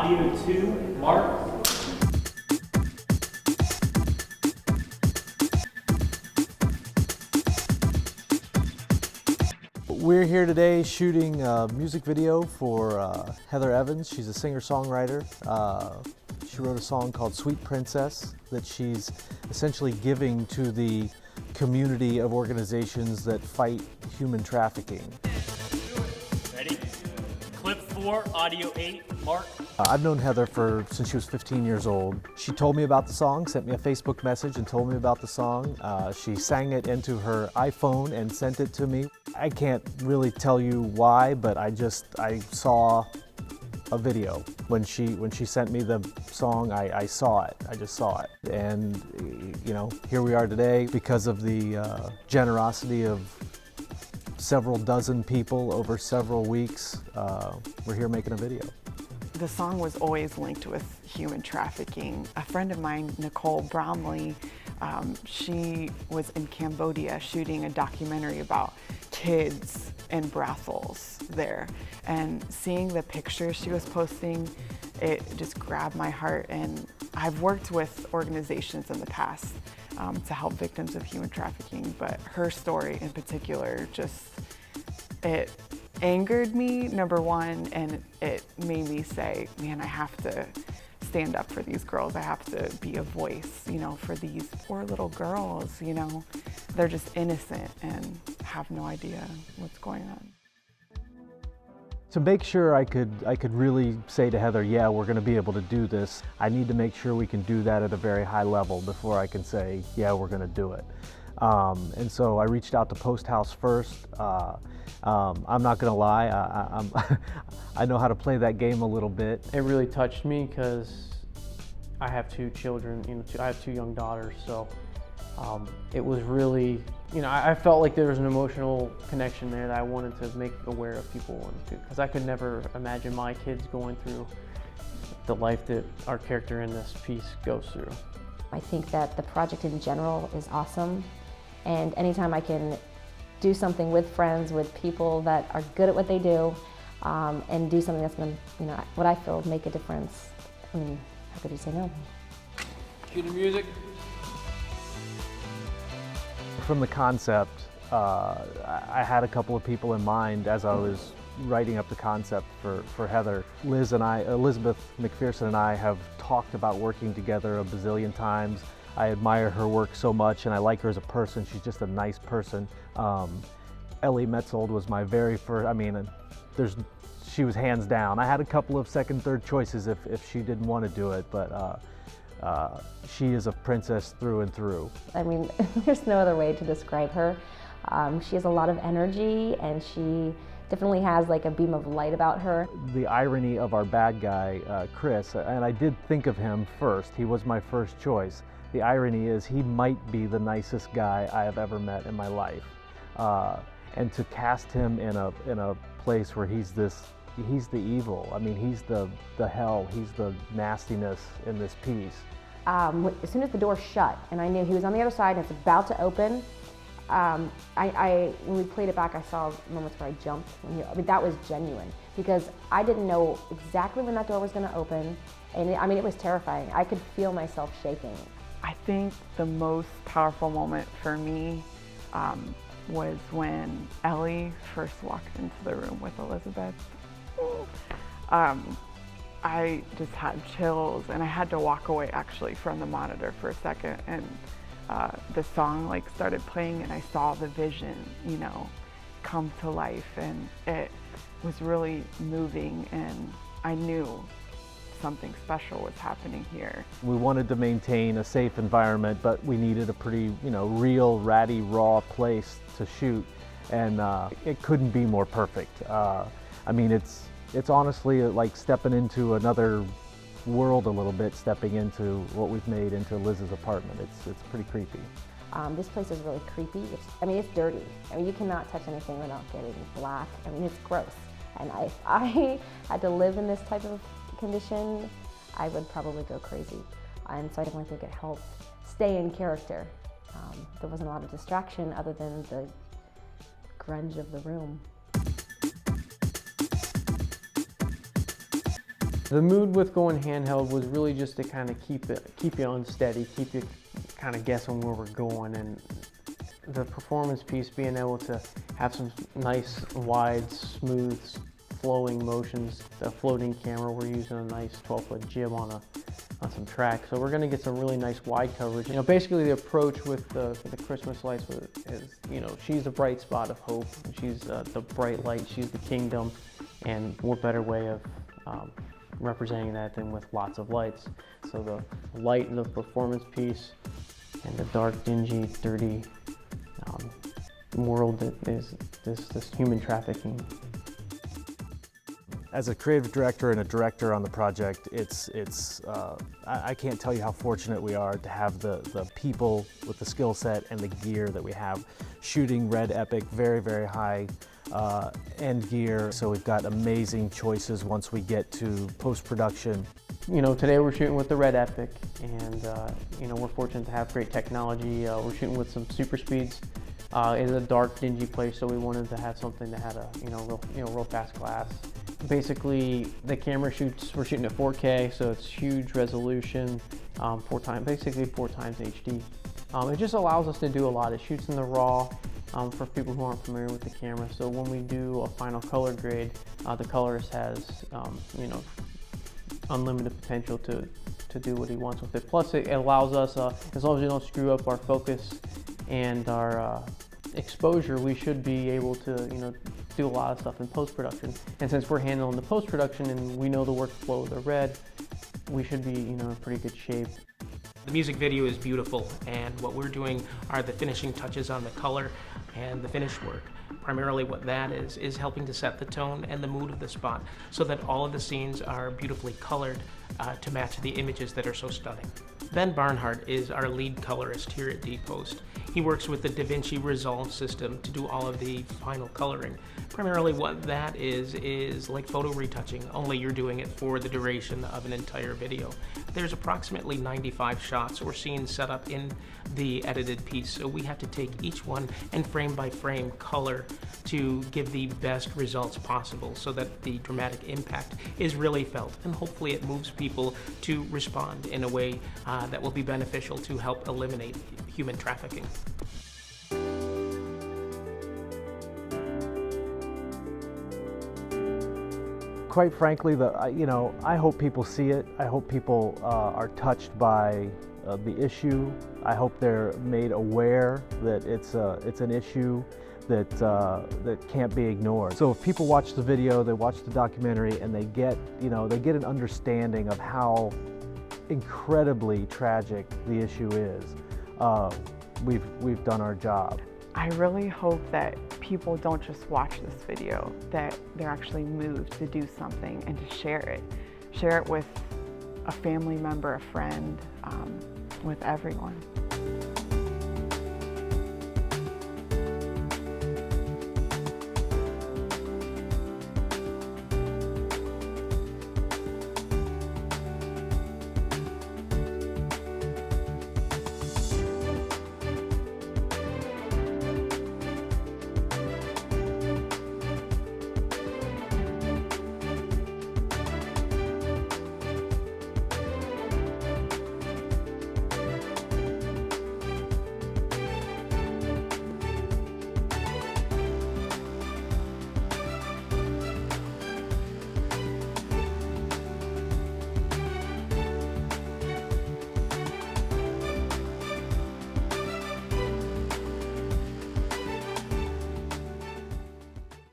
Audio 2, Mark. We're here today shooting a music video for Heather Evans. She's a singer-songwriter. She wrote a song called Sweet Princess that she's essentially giving to the community of organizations that fight human trafficking. Ready? Clip 4, audio 8, Mark. I've known Heather since she was 15 years old. She told me about the song, sent me a Facebook message and told me about the song. She sang it into her iPhone and sent it to me. I can't really tell you why, but I saw a video. When she sent me the song, I saw it. I just saw it. And you know, here we are today because of the generosity of several dozen people over several weeks. We're here making a video. The song was always linked with human trafficking. A friend of mine, Nicole Brownlee, she was in Cambodia shooting a documentary about kids in brothels there. And seeing the pictures she was posting, it just grabbed my heart. And I've worked with organizations in the past to help victims of human trafficking, but her story in particular it angered me, number one, and it made me say, man, I have to stand up for these girls. I have to be a voice, you know, for these poor little girls, you know. They're just innocent and have no idea what's going on. To make sure I could really say to Heather, yeah, we're going to be able to do this, I need to make sure we can do that at a very high level before I can say, yeah, we're going to do it. And so I reached out to Post House first. I'm not going to lie, I know how to play that game a little bit. It really touched me because I have two children, I have two young daughters, so it was really, I felt like there was an emotional connection there that I wanted to make aware of people, because I could never imagine my kids going through the life that our character in this piece goes through. I think that the project in general is awesome, and anytime I can do something with friends, with people that are good at what they do, and do something that's going to, what I feel make a difference, I mean, how could you say no? Cue the music. From the concept, I had a couple of people in mind as I was writing up the concept for Heather. Elizabeth McPherson and I have talked about working together a bazillion times. I admire her work so much and I like her as a person. She's just a nice person. Ellie Metzold was my very first, she was hands down. I had a couple of second, third choices if she didn't want to do it, but she is a princess through and through. I mean, there's no other way to describe her. She has a lot of energy, and she definitely has like a beam of light about her. The irony of our bad guy, Chris, and I did think of him first. He was my first choice. The irony is he might be the nicest guy I have ever met in my life. And to cast him in a place where he's the evil. I mean, he's the hell, he's the nastiness in this piece. As soon as the door shut and I knew he was on the other side and it's about to open, when we played it back, I saw moments where I jumped. That was genuine because I didn't know exactly when that door was going to open, and it was terrifying. I could feel myself shaking. I think the most powerful moment for me was when Ellie first walked into the room with Elizabeth. I just had chills and I had to walk away actually from the monitor for a second, and the song started playing and I saw the vision, come to life, and it was really moving, and I knew something special was happening here. We wanted to maintain a safe environment, but we needed a pretty, real, ratty, raw place to shoot, and it couldn't be more perfect. It's honestly like stepping into another world a little bit, stepping into what we've made into Liz's apartment. It's pretty creepy. This place is really creepy. It's dirty. You cannot touch anything without getting black. It's gross. And if I had to live in this type of condition, I would probably go crazy. And so I definitely think it helped stay in character. There wasn't a lot of distraction other than the grunge of the room. The mood with going handheld was really just to kind of keep you unsteady, keep you kind of guessing where we're going, and the performance piece, being able to have some nice, wide, smooth, flowing motions. The floating camera, we're using a nice 12-foot jib on some track, so we're going to get some really nice wide coverage. You know, basically the approach with the Christmas lights is, you know, she's the bright spot of hope. She's the bright light. She's the kingdom, and what better way of representing that than with lots of lights. So the light and the performance piece, and the dark, dingy, dirty world that is this human trafficking. As a creative director and a director on the project, I can't tell you how fortunate we are to have the people with the skill set and the gear that we have shooting Red Epic, very, very high end gear. So we've got amazing choices once we get to post-production. You know, today we're shooting with the Red Epic, and you know, we're fortunate to have great technology. We're shooting with some super speeds. It's a dark, dingy place, so we wanted to have something that had a real fast glass. Basically, the camera we're shooting at 4K, so it's huge resolution, basically 4 times HD. It just allows us to do a lot. It shoots in the RAW for people who aren't familiar with the camera. So when we do a final color grade, the colorist has unlimited potential to do what he wants with it. Plus, it allows us, as long as we don't screw up our focus and our exposure, we should be able to do a lot of stuff in post-production. And since we're handling the post-production and we know the workflow of the Red, we should be in pretty good shape. The music video is beautiful, and what we're doing are the finishing touches on the color and the finished work. Primarily what that is helping to set the tone and the mood of the spot so that all of the scenes are beautifully colored to match the images that are so stunning. Ben Barnhart is our lead colorist here at D-Post. He works with the DaVinci Resolve system to do all of the final coloring. Primarily what that is like photo retouching, only you're doing it for the duration of an entire video. There's approximately 95 shots or scenes set up in the edited piece, so we have to take each one and frame by frame color to give the best results possible so that the dramatic impact is really felt, and hopefully it moves people to respond in a way that will be beneficial to help eliminate human trafficking. Quite frankly, I hope people see it. I hope people are touched by the issue. I hope they're made aware that it's an issue that can't be ignored. So if people watch the video, they watch the documentary, and they get an understanding of how incredibly tragic the issue is, we've done our job. I really hope that people don't just watch this video, that they're actually moved to do something and to share it. Share it with a family member, a friend, with everyone.